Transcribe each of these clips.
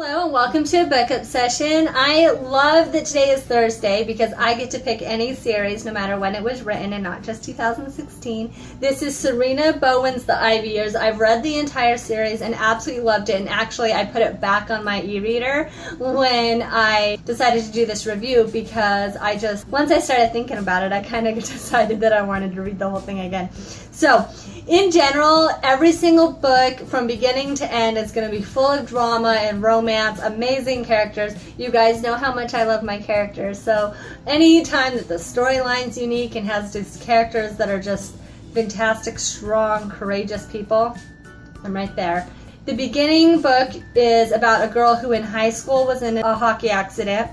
Hello and welcome to a book obsession. I love that today is Thursday because I get to pick any series no matter when it was written and not just 2016. This is Sarina Bowens, The Ivy Years. I've read the entire series and absolutely loved it, and actually I put it back on my e-reader when I decided to do this review because once I started thinking about it, I kind of decided that I wanted to read the whole thing again. So, in general, every single book from beginning to end is going to be full of drama and romance, amazing characters. You guys know how much I love my characters, so any time that the storyline's unique and has these characters that are just fantastic, strong, courageous people, I'm right there. The beginning book is about a girl who in high school was in a hockey accident,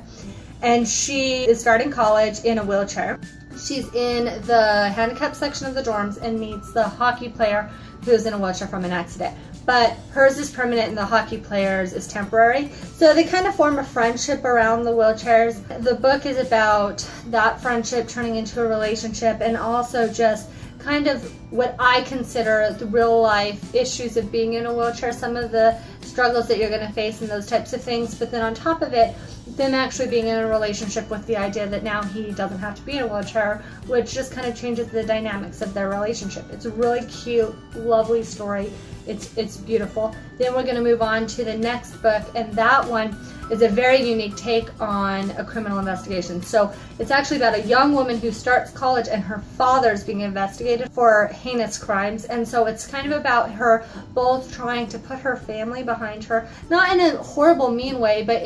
and she is starting college in a wheelchair. She's in the handicapped section of the dorms and meets the hockey player who's in a wheelchair from an accident. But hers is permanent and the hockey player's is temporary. So they kind of form a friendship around the wheelchairs. The book is about that friendship turning into a relationship, and also just kind of what I consider the real life issues of being in a wheelchair, some of the struggles that you're going to face and those types of things. But then on top of it, them actually being in a relationship with the idea that now he doesn't have to be in a wheelchair, which just kind of changes the dynamics of their relationship. It's a really cute, lovely story. It's beautiful. Then we're going to move on to the next book, and that one is a very unique take on a criminal investigation. So it's actually about a young woman who starts college and her father's being investigated for heinous crimes. And so it's kind of about her both trying to put her family behind her, not in a horrible, mean way, but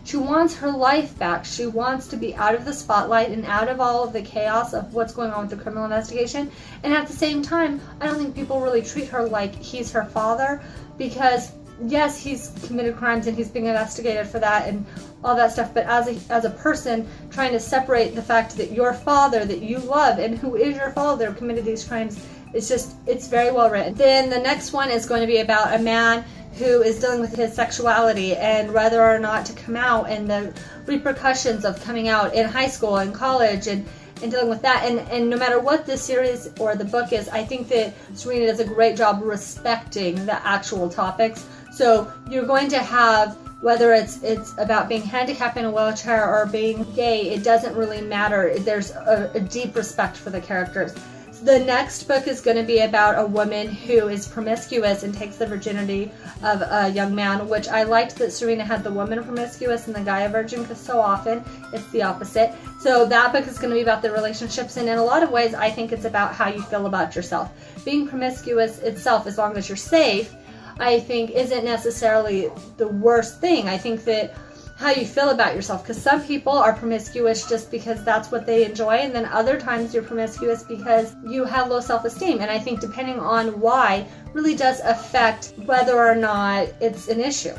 she wants her life back. She wants to be out of the spotlight and out of all of the chaos of what's going on with the criminal investigation. And at the same time, I don't think people really treat her like he's her father, because yes, he's committed crimes and he's being investigated for that and all that stuff, but as a person, trying to separate the fact that your father that you love and who is your father committed these crimes, it's very well written. Then the next one is going to be about a man who is dealing with his sexuality and whether or not to come out, and the repercussions of coming out in high school and college and dealing with that. And no matter what the series or the book is, I think that Sarina does a great job respecting the actual topics. So you're going to have, whether it's about being handicapped in a wheelchair or being gay, it doesn't really matter. There's a deep respect for the characters. So the next book is going to be about a woman who is promiscuous and takes the virginity of a young man, which I liked that Sarina had the woman promiscuous and the guy a virgin, because so often it's the opposite. So that book is going to be about the relationships, and in a lot of ways I think it's about how you feel about yourself. Being promiscuous itself, as long as you're safe, I think isn't necessarily the worst thing. I think that how you feel about yourself, because some people are promiscuous just because that's what they enjoy, and then other times you're promiscuous because you have low self-esteem, and I think depending on why really does affect whether or not it's an issue.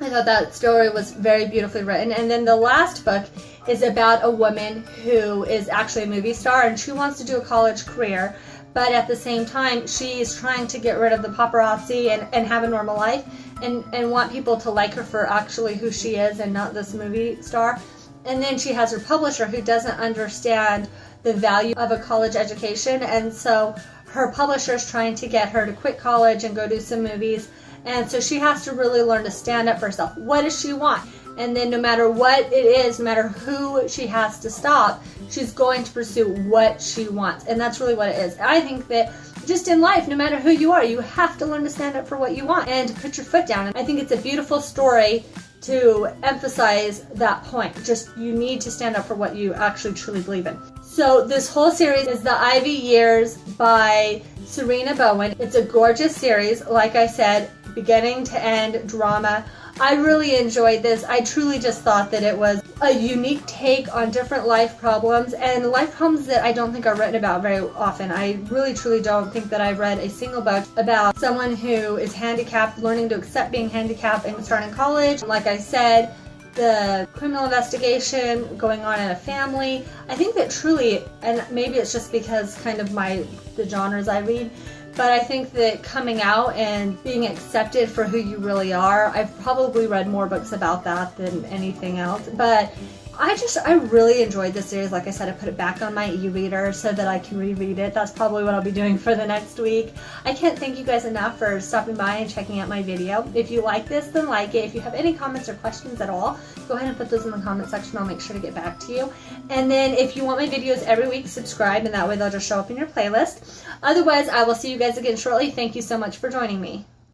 I thought that story was very beautifully written. And then the last book is about a woman who is actually a movie star, and she wants to do a college career, but at the same time she's trying to get rid of the paparazzi and have a normal life and want people to like her for actually who she is and not this movie star. And then she has her publisher who doesn't understand the value of a college education, and so her publisher is trying to get her to quit college and go do some movies. And so she has to really learn to stand up for herself. What does she want? And then no matter what it is, no matter who she has to stop, she's going to pursue what she wants. And that's really what it is. I think that just in life, no matter who you are, you have to learn to stand up for what you want and put your foot down. And I think it's a beautiful story to emphasize that point. Just, you need to stand up for what you actually truly believe in. So this whole series is The Ivy Years by Sarina Bowens. It's a gorgeous series, like I said, beginning to end drama. I really enjoyed this. I truly just thought that it was a unique take on different life problems, and life problems that I don't think are written about very often. I really truly don't think that I've read a single book about someone who is handicapped, learning to accept being handicapped and starting college. Like I said, the criminal investigation going on in a family. I think that truly, and maybe it's just because kind of the genres I read, but I think that coming out and being accepted for who you really are, I've probably read more books about that than anything else. But I really enjoyed this series. Like I said, I put it back on my e-reader so that I can reread it. That's probably what I'll be doing for the next week. I can't thank you guys enough for stopping by and checking out my video. If you like this, then like it. If you have any comments or questions at all, go ahead and put those in the comment section. I'll make sure to get back to you. And then if you want my videos every week, subscribe, and that way they'll just show up in your playlist. Otherwise, I will see you guys again shortly. Thank you so much for joining me.